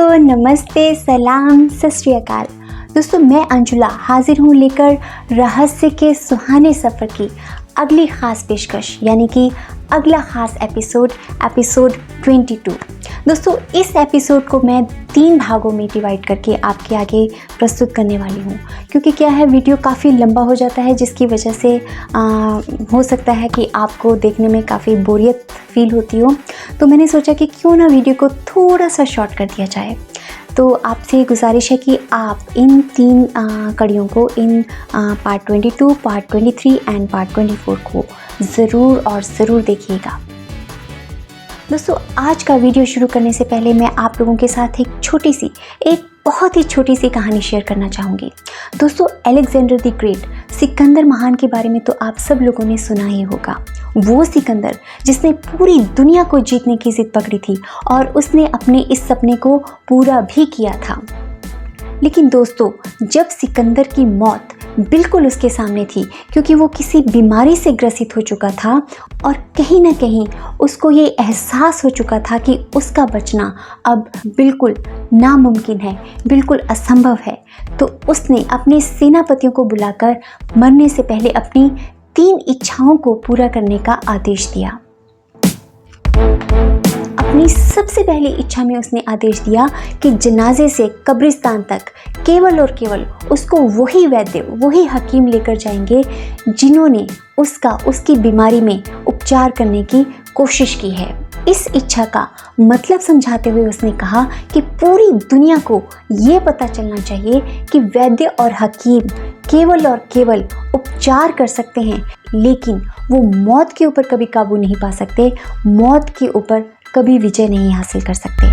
दोस्तों नमस्ते, सलाम, सत श्री अकाल। दोस्तों मैं अंजुला हाजिर हूँ लेकर रहस्य के सुहाने सफ़र की अगली ख़ास पेशकश, यानी कि अगला ख़ास एपिसोड 22। दोस्तों इस एपिसोड को मैं 3 भागों में डिवाइड करके आपके आगे प्रस्तुत करने वाली हूँ, क्योंकि क्या है, वीडियो काफ़ी लंबा हो जाता है, जिसकी वजह से हो सकता है कि आपको देखने में काफ़ी बोरियत फील होती हो। तो मैंने सोचा कि क्यों ना वीडियो को थोड़ा सा शॉर्ट कर दिया जाए। तो आपसे गुजारिश है कि आप इन 3 कड़ियों को, in part 22, part 23 and part 24 को ज़रूर और ज़रूर देखिएगा। दोस्तों आज का वीडियो शुरू करने से पहले मैं आप लोगों के साथ एक बहुत ही छोटी सी कहानी शेयर करना चाहूँगी। दोस्तों अलेक्जेंडर द ग्रेट, सिकंदर महान के बारे में तो आप सब लोगों ने सुना ही होगा। वो सिकंदर जिसने पूरी दुनिया को जीतने की जिद पकड़ी थी और उसने अपने इस सपने को पूरा भी किया था। लेकिन दोस्तों जब सिकंदर की मौत बिल्कुल उसके सामने थी, क्योंकि वो किसी बीमारी से ग्रसित हो चुका था और कहीं ना कहीं उसको ये एहसास हो चुका था कि उसका बचना अब बिल्कुल नामुमकिन है, बिल्कुल असंभव है, तो उसने अपने सेनापतियों को बुलाकर मरने से पहले अपनी 3 इच्छाओं को पूरा करने का आदेश दिया। अपनी सबसे पहली इच्छा में उसने आदेश दिया कि जनाजे से कब्रिस्तान तक केवल और केवल उसको वही वैद्य, वही हकीम लेकर जाएंगे जिन्होंने उसकी बीमारी में उपचार करने की कोशिश की है। इस इच्छा का मतलब समझाते हुए उसने कहा कि पूरी दुनिया को ये पता चलना चाहिए कि वैद्य और हकीम केवल और केवल उपचार कर सकते हैं, लेकिन वो मौत के ऊपर कभी काबू नहीं पा सकते, मौत के ऊपर कभी विजय नहीं हासिल कर सकते।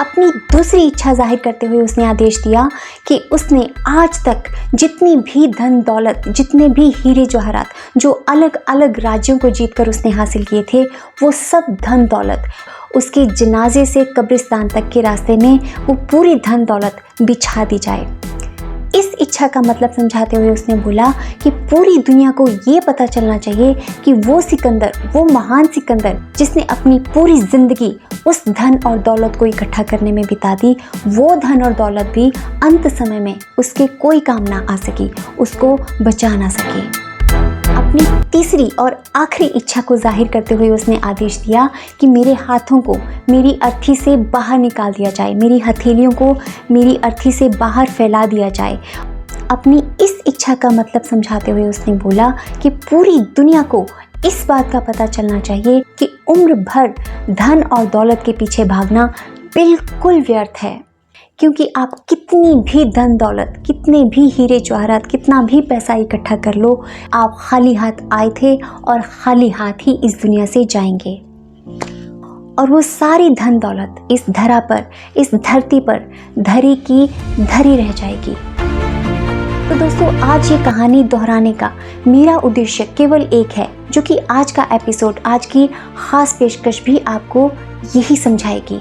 अपनी दूसरी इच्छा जाहिर करते हुए उसने आदेश दिया कि उसने आज तक जितनी भी धन दौलत, जितने भी हीरे जवाहरात जो अलग अलग राज्यों को जीतकर उसने हासिल किए थे, वो सब धन दौलत उसके जनाजे से कब्रिस्तान तक के रास्ते में वो पूरी धन दौलत बिछा दी जाए। इस इच्छा का मतलब समझाते हुए उसने बोला कि पूरी दुनिया को ये पता चलना चाहिए कि वो सिकंदर, वो महान सिकंदर जिसने अपनी पूरी जिंदगी उस धन और दौलत को इकट्ठा करने में बिता दी, वो धन और दौलत भी अंत समय में उसके कोई काम ना आ सकी, उसको बचा ना सके। अपनी तीसरी और आखिरी इच्छा को जाहिर करते हुए उसने आदेश दिया कि मेरे हाथों को मेरी अर्थी से बाहर निकाल दिया जाए, मेरी हथेलियों को मेरी अर्थी से बाहर फैला दिया जाए। अपनी इस इच्छा का मतलब समझाते हुए उसने बोला कि पूरी दुनिया को इस बात का पता चलना चाहिए कि उम्र भर धन और दौलत के पीछे भागना बिल्कुल व्यर्थ है, क्योंकि आप कितनी भी धन दौलत, कितने भी हीरे जवाहरात, कितना भी पैसा इकट्ठा कर लो, आप खाली हाथ आए थे और खाली हाथ ही इस दुनिया से जाएंगे। और वो सारी धन दौलत इस धरा पर, इस धरती पर धरी की धरी रह जाएगी। तो दोस्तों आज ये कहानी दोहराने का मेरा उद्देश्य केवल एक है, जो कि आज का एपिसोड, आज की खास पेशकश भी आपको यही समझाएगी।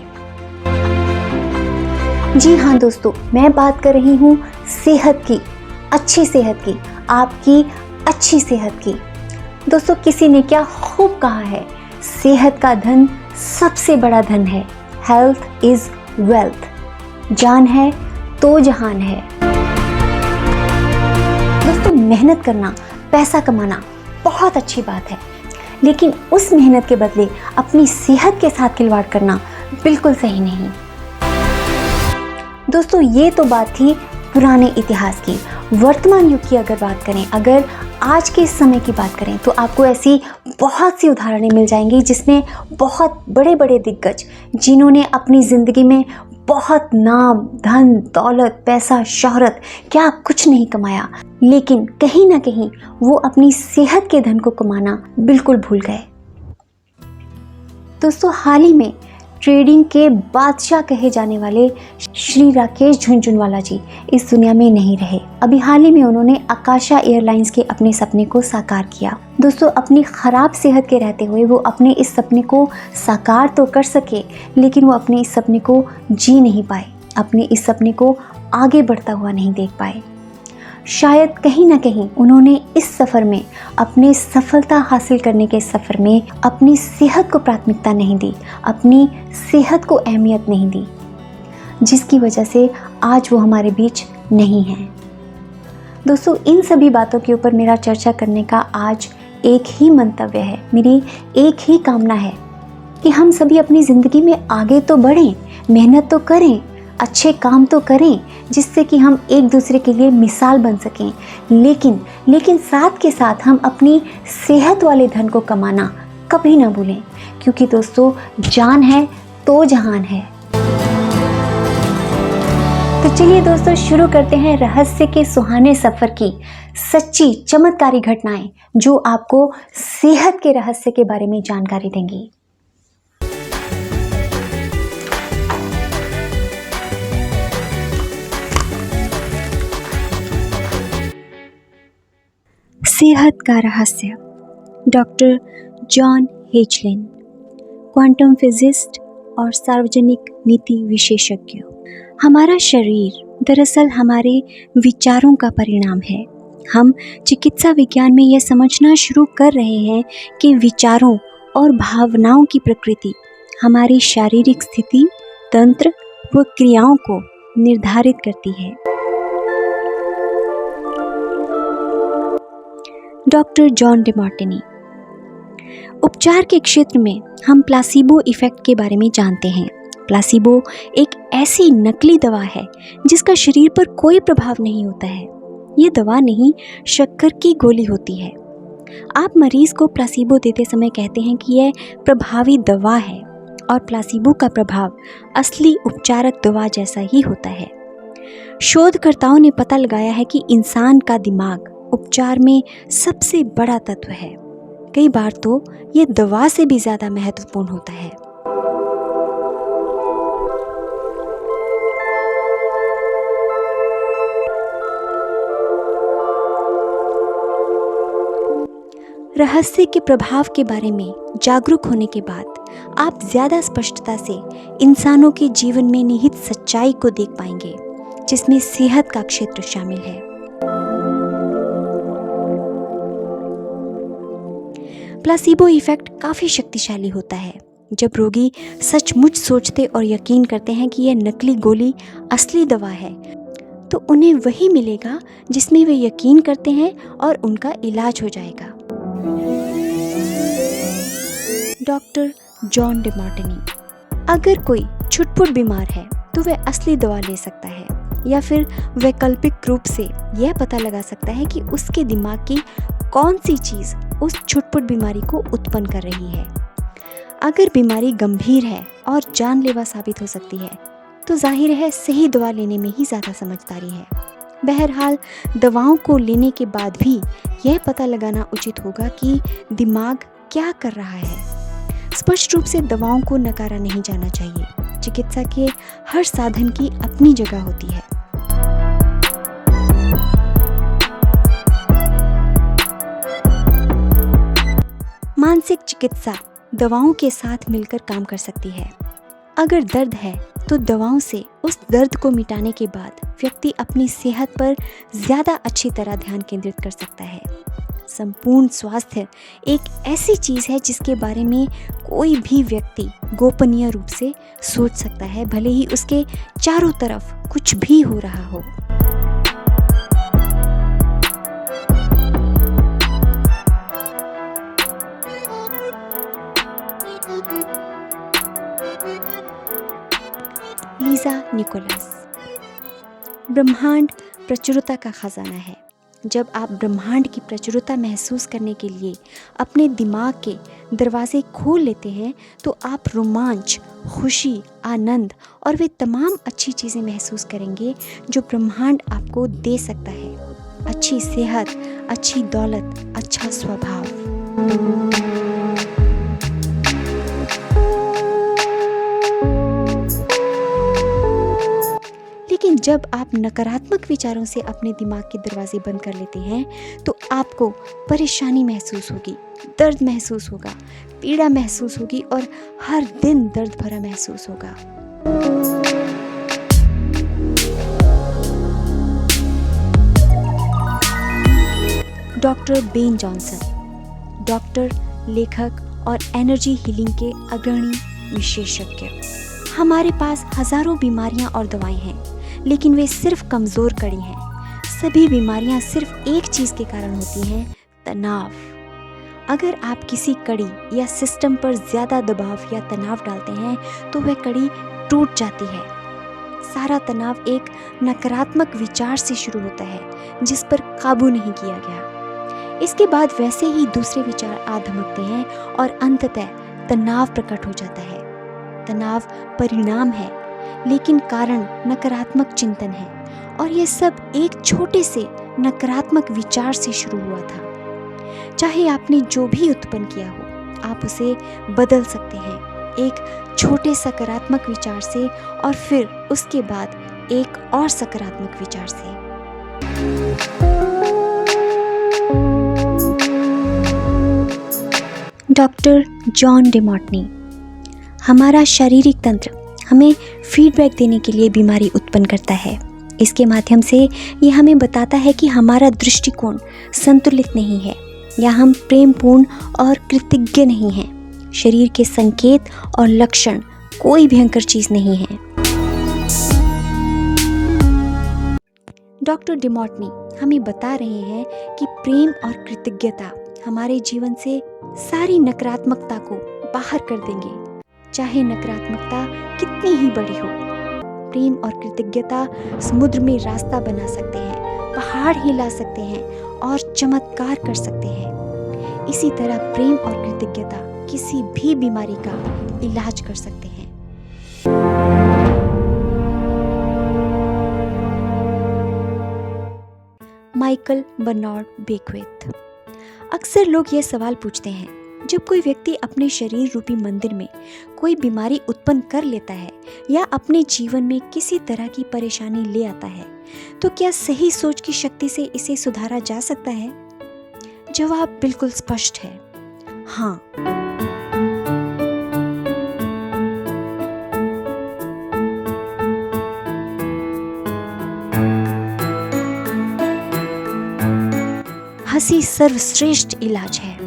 जी हाँ दोस्तों, मैं बात कर रही हूँ सेहत की, अच्छी सेहत की, आपकी अच्छी सेहत की। दोस्तों किसी ने क्या खूब कहा है, सेहत का धन सबसे बड़ा धन है। Health is wealth. जान है तो जहान है। दोस्तों मेहनत करना, पैसा कमाना बहुत अच्छी बात है, लेकिन उस मेहनत के बदले अपनी सेहत के साथ खिलवाड़ करना बिल्कुल सही नहीं। दोस्तों ये तो बात थी पुराने इतिहास की। वर्तमान युग की अगर बात करें, अगर आज के समय की बात करें, तो आपको ऐसी बहुत सी उदाहरणें मिल जाएंगी जिसमें बहुत बड़े बड़े दिग्गज, जिन्होंने अपनी ज़िंदगी में बहुत नाम, धन, दौलत, पैसा, शोहरत, क्या कुछ नहीं कमाया, लेकिन कहीं ना कहीं वो अपनी सेहत के धन को कमाना बिल्कुल भूल गए। दोस्तों हाल ही में ट्रेडिंग के बादशाह कहे जाने वाले श्री राकेश झुनझुनवाला जी इस दुनिया में नहीं रहे। अभी हाल ही में उन्होंने आकाशा एयरलाइंस के अपने सपने को साकार किया। दोस्तों अपनी खराब सेहत के रहते हुए वो अपने इस सपने को साकार तो कर सके, लेकिन वो अपने इस सपने को जी नहीं पाए, अपने इस सपने को आगे बढ़ता हुआ नहीं देख पाए। शायद कहीं ना कहीं उन्होंने इस सफ़र में, अपने सफलता हासिल करने के सफ़र में अपनी सेहत को प्राथमिकता नहीं दी, अपनी सेहत को अहमियत नहीं दी। जिसकी वजह से आज वो हमारे बीच नहीं है। दोस्तों, इन सभी बातों के ऊपर मेरा चर्चा करने का आज एक ही मंतव्य है, मेरी एक ही कामना है कि हम सभी अपनी ज़िंदगी में आगे तो बढ़ें, मेहनत तो करें, अच्छे काम तो करें, जिससे कि हम एक दूसरे के लिए मिसाल बन सकें। लेकिन साथ के साथ हम अपनी सेहत वाले धन को कमाना कभी ना भूलें, क्योंकि दोस्तों जान है तो जहान है। तो चलिए दोस्तों, शुरू करते हैं रहस्य के सुहाने सफ़र की सच्ची चमत्कारी घटनाएं, जो आपको सेहत के रहस्य के बारे में जानकारी देंगी। सेहत का रहस्य। डॉक्टर जॉन हेजलिन, क्वांटम फिजिस्ट और सार्वजनिक नीति विशेषज्ञ। हमारा शरीर दरअसल हमारे विचारों का परिणाम है। हम चिकित्सा विज्ञान में यह समझना शुरू कर रहे हैं कि विचारों और भावनाओं की प्रकृति हमारी शारीरिक स्थिति, तंत्र व क्रियाओं को निर्धारित करती है। Doctor John Demartini. उपचार के क्षेत्र में हम प्लासीबो इफेक्ट के बारे में जानते हैं। प्लासीबो एक ऐसी नकली दवा है जिसका शरीर पर कोई प्रभाव नहीं होता है। ये दवा नहीं, शक्कर की गोली होती है। आप मरीज को प्लासीबो देते समय कहते हैं कि यह प्रभावी दवा है, और प्लासीबो का प्रभाव असली उपचारक दवा जैसा ही होता है। शोधकर्ताओं ने पता लगाया है कि इंसान का दिमाग उपचार में सबसे बड़ा तत्व है। कई बार तो ये दवा से भी ज़्यादा महत्वपूर्ण होता है। रहस्य के प्रभाव के बारे में जागरूक होने के बाद आप ज़्यादा स्पष्टता से इंसानों के जीवन में निहित सच्चाई को देख पाएंगे, जिसमें सेहत का क्षेत्र शामिल है। प्लासीबो इफेक्ट काफ़ी शक्तिशाली होता है। जब रोगी सचमुच सोचते और यकीन करते हैं कि यह नकली गोली असली दवा है, तो उन्हें वही मिलेगा जिसमें वे यकीन करते हैं और उनका इलाज हो जाएगा। Doctor John Demartini. अगर कोई छुटपुट बीमार है तो वह असली दवा ले सकता है, या फिर वैकल्पिक रूप से यह पता लगा सकता है कि उसके दिमाग की कौन सी चीज़ उस छुटपुट बीमारी को उत्पन्न कर रही है। अगर बीमारी गंभीर है और जानलेवा साबित हो सकती है, तो जाहिर है सही दवा लेने में ही ज़्यादा समझदारी है। बहरहाल, दवाओं को लेने के बाद भी यह पता लगाना उचित होगा कि दिमाग क्या कर रहा है। स्पष्ट रूप से दवाओं को नकारा नहीं जाना चाहिए। चिकित्सा के हर साधन की अपनी जगह होती है। मानसिक चिकित्सा दवाओं के साथ मिलकर काम कर सकती है। अगर दर्द है तो दवाओं से उस दर्द को मिटाने के बाद व्यक्ति अपनी सेहत पर ज़्यादा अच्छी तरह ध्यान केंद्रित कर सकता है। संपूर्ण स्वास्थ्य एक ऐसी चीज़ है जिसके बारे में कोई भी व्यक्ति गोपनीय रूप से सोच सकता है, भले ही उसके चारों तरफ कुछ भी हो रहा हो। Lisa Nicholas. ब्रह्मांड प्रचुरता का खजाना है। जब आप ब्रह्मांड की प्रचुरता महसूस करने के लिए अपने दिमाग के दरवाजे खोल लेते हैं, तो आप रोमांच, खुशी, आनंद और वे तमाम अच्छी चीज़ें महसूस करेंगे जो ब्रह्मांड आपको दे सकता है। अच्छी सेहत, अच्छी दौलत, अच्छा स्वभाव। लेकिन जब आप नकारात्मक विचारों से अपने दिमाग के दरवाजे बंद कर लेते हैं, तो आपको परेशानी महसूस होगी, दर्द महसूस होगा, पीड़ा महसूस होगी और हर दिन दर्द भरा महसूस होगा। डॉक्टर बेन जॉनसन, डॉक्टर, लेखक और एनर्जी हीलिंग के अग्रणी विशेषज्ञ। हमारे पास हजारों बीमारियां और दवाएं हैं, लेकिन वे सिर्फ कमज़ोर कड़ी हैं। सभी बीमारियां सिर्फ एक चीज़ के कारण होती हैं, तनाव। अगर आप किसी कड़ी या सिस्टम पर ज़्यादा दबाव या तनाव डालते हैं तो वह कड़ी टूट जाती है। सारा तनाव एक नकारात्मक विचार से शुरू होता है जिस पर काबू नहीं किया गया। इसके बाद वैसे ही दूसरे विचार आ धमकते हैं और अंततः तनाव प्रकट हो जाता है। तनाव परिणाम है, लेकिन कारण नकारात्मक चिंतन है, और यह सब एक छोटे से नकारात्मक विचार से शुरू हुआ था। चाहे आपने जो भी उत्पन्न किया हो, आप उसे बदल सकते हैं एक छोटे सकारात्मक विचार से, और फिर उसके बाद एक और सकारात्मक विचार से। Doctor John Demartini. हमारा शारीरिक तंत्र हमें फीडबैक देने के लिए बीमारी उत्पन्न करता है। इसके माध्यम से यह हमें बताता है कि हमारा दृष्टिकोण संतुलित नहीं है या हम प्रेमपूर्ण और कृतज्ञ नहीं हैं। शरीर के संकेत और लक्षण कोई भयंकर चीज नहीं है। डॉक्टर डिमॉर्टनी हमें बता रहे हैं कि प्रेम और कृतज्ञता हमारे जीवन से सारी नकारात्मकता को बाहर कर देंगे, चाहे नकारात्मकता कितनी ही बड़ी हो। प्रेम और कृतज्ञता समुद्र में रास्ता बना सकते हैं, पहाड़ हिला सकते हैं और चमत्कार कर सकते हैं। इसी तरह प्रेम और कृतज्ञता किसी भी बीमारी का इलाज कर सकते हैं। Michael Bernard Beckwith. अक्सर लोग यह सवाल पूछते हैं, जब कोई व्यक्ति अपने शरीर रूपी मंदिर में कोई बीमारी उत्पन्न कर लेता है या अपने जीवन में किसी तरह की परेशानी ले आता है, तो क्या सही सोच की शक्ति से इसे सुधारा जा सकता है? जवाब बिल्कुल स्पष्ट है, हाँ। हंसी सर्वश्रेष्ठ इलाज है।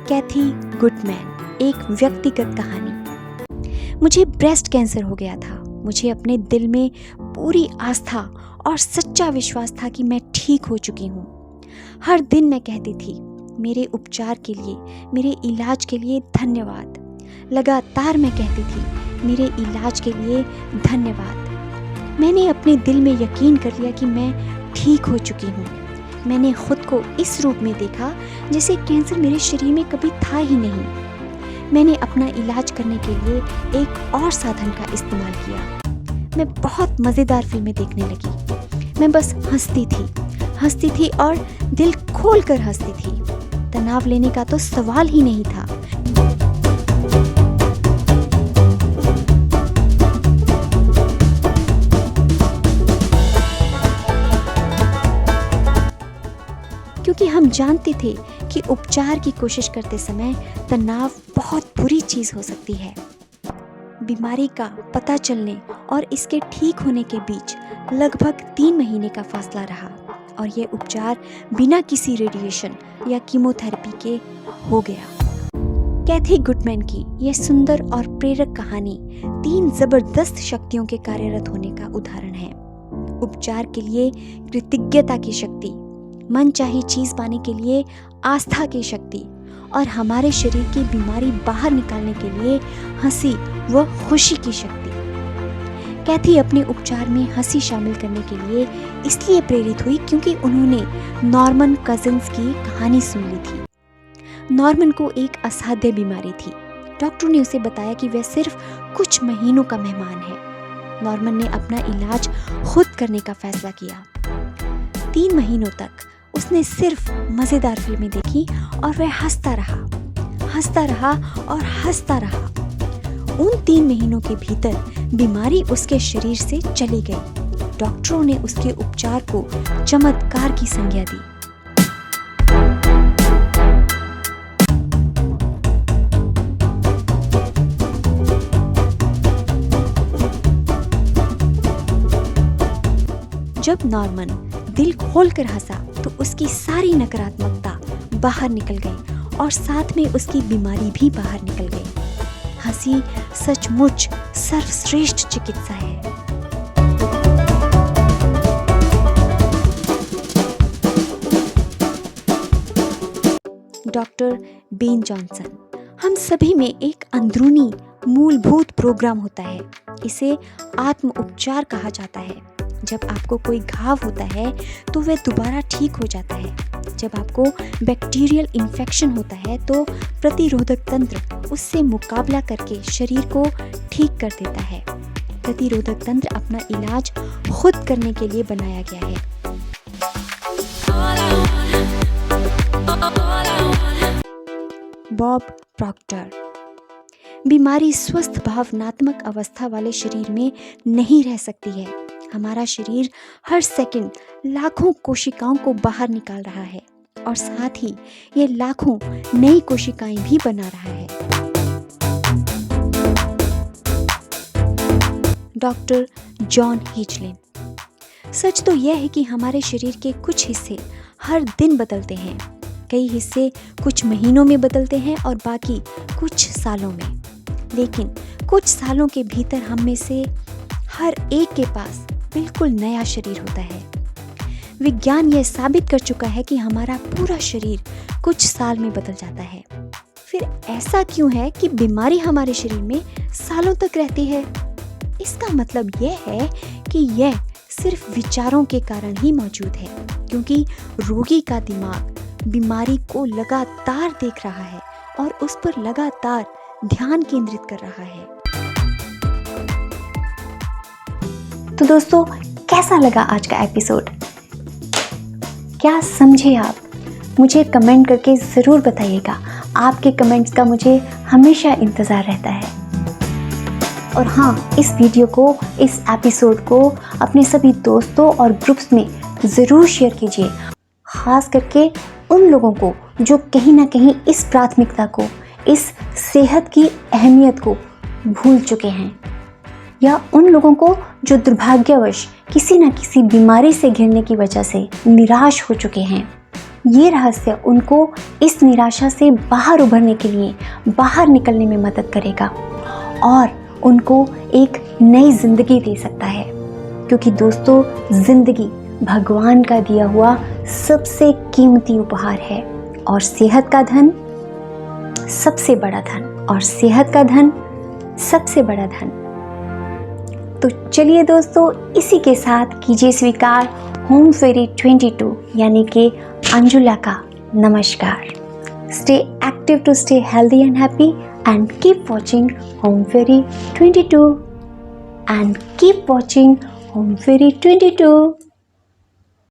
कैथी गुडमैन। एक व्यक्तिगत कहानी। मुझे ब्रेस्ट कैंसर हो गया था। मुझे अपने दिल में पूरी आस्था और सच्चा विश्वास था कि मैं ठीक हो चुकी हूँ। हर दिन मैं कहती थी, मेरे उपचार के लिए, मेरे इलाज के लिए धन्यवाद। लगातार मैं कहती थी, मेरे इलाज के लिए धन्यवाद। मैंने अपने दिल में यकीन कर लिया कि मैं ठीक हो चुकी हूँ। मैंने खुद को इस रूप में देखा जैसे कैंसर मेरे शरीर में कभी था ही नहीं। मैंने अपना इलाज करने के लिए एक और साधन का इस्तेमाल किया। मैं बहुत मज़ेदार फिल्में देखने लगी। मैं बस हंसती थी और दिल खोल कर हंसती थी। तनाव लेने का तो सवाल ही नहीं था। क्योंकि हम जानते थे कि उपचार की कोशिश करते समय तनाव बहुत बुरी चीज हो सकती है। बीमारी का पता चलने और इसके ठीक होने के बीच लगभग 3 महीने का फासला रहा, और ये उपचार बिना किसी रेडिएशन या कीमोथेरेपी के हो गया। कैथी गुडमैन की यह सुंदर और प्रेरक कहानी 3 जबरदस्त शक्तियों के कार्यरत होने का उदाहरण है। उपचार के लिए कृतज्ञता की शक्ति, मनचाही चीज पाने के लिए आस्था की शक्ति, और हमारे शरीर की बीमारी बाहर निकालने के लिए हंसी व खुशी की शक्ति। कैथी अपने उपचार में हंसी शामिल करने के लिए इसलिए प्रेरित हुई क्योंकि उन्होंने नॉर्मन कजिन्स की कहानी सुन ली थी। नॉर्मन को एक असाध्य बीमारी थी। डॉक्टर ने उसे बताया कि वह सिर्फ कुछ महीनों का मेहमान है। नॉर्मन ने अपना इलाज खुद करने का फैसला किया। 3 महीनों तक उसने सिर्फ मज़ेदार फिल्में देखी और वह हंसता रहा और हंसता रहा। उन 3 महीनों के भीतर बीमारी उसके शरीर से चली गई। डॉक्टरों ने उसके उपचार को चमत्कार की संज्ञा दी। जब नॉर्मन दिल खोलकर हंसा तो उसकी सारी नकारात्मकता बाहर निकल गई और साथ में उसकी बीमारी भी बाहर निकल गई। हंसी सचमुच सर्वश्रेष्ठ चिकित्सा है। डॉक्टर बेन जॉनसन, हम सभी में एक अंदरूनी मूलभूत प्रोग्राम होता है। इसे आत्म उपचार कहा जाता है। जब आपको कोई घाव होता है तो वह दोबारा ठीक हो जाता है। जब आपको बैक्टीरियल इन्फेक्शन होता है तो प्रतिरोधक तंत्र उससे मुकाबला करके शरीर को ठीक कर देता है। प्रतिरोधक तंत्र अपना इलाज खुद करने के लिए बनाया गया है। बॉब प्रॉक्टर, बीमारी स्वस्थ भावनात्मक अवस्था वाले शरीर में नहीं रह सकती है। हमारा शरीर हर सेकंड लाखों कोशिकाओं को बाहर निकाल रहा है और साथ ही ये लाखों नई कोशिकाएं भी बना रहा है। डॉक्टर जॉन हेजलिन, सच तो यह है कि हमारे शरीर के कुछ हिस्से हर दिन बदलते हैं। कई हिस्से कुछ महीनों में बदलते हैं और बाकी कुछ सालों में। लेकिन कुछ सालों के भीतर हम में से हर एक के पास बिल्कुल नया शरीर होता है। विज्ञान यह साबित कर चुका है कि हमारा पूरा शरीर कुछ साल में बदल जाता है। फिर ऐसा क्यों है कि बीमारी हमारे शरीर में सालों तक रहती है? इसका मतलब यह है कि यह सिर्फ विचारों के कारण ही मौजूद है, क्योंकि रोगी का दिमाग बीमारी को लगातार देख रहा है और उस पर लगातार ध्यान केंद्रित कर रहा है। तो दोस्तों, कैसा लगा आज का एपिसोड? क्या समझे आप? मुझे कमेंट करके ज़रूर बताइएगा। आपके कमेंट्स का मुझे हमेशा इंतज़ार रहता है। और हाँ, इस वीडियो को, इस एपिसोड को अपने सभी दोस्तों और ग्रुप्स में ज़रूर शेयर कीजिए। ख़ास करके उन लोगों को जो कहीं ना कहीं इस प्राथमिकता को, इस सेहत की अहमियत को भूल चुके हैं, या उन लोगों को जो दुर्भाग्यवश किसी न किसी बीमारी से घिरने की वजह से निराश हो चुके हैं। ये रहस्य उनको इस निराशा से बाहर उभरने के लिए, बाहर निकलने में मदद करेगा और उनको एक नई जिंदगी दे सकता है। क्योंकि दोस्तों, जिंदगी भगवान का दिया हुआ सबसे कीमती उपहार है और सेहत का धन सबसे बड़ा धन, और सेहत का धन सबसे बड़ा धन। तो चलिए दोस्तों, इसी के साथ कीजिए स्वीकार होम फेरी 22 यानी कि अंजुला का नमस्कार। Stay active to stay healthy and happy and keep watching Home Fairy 22 and keep watching Home Fairy 22.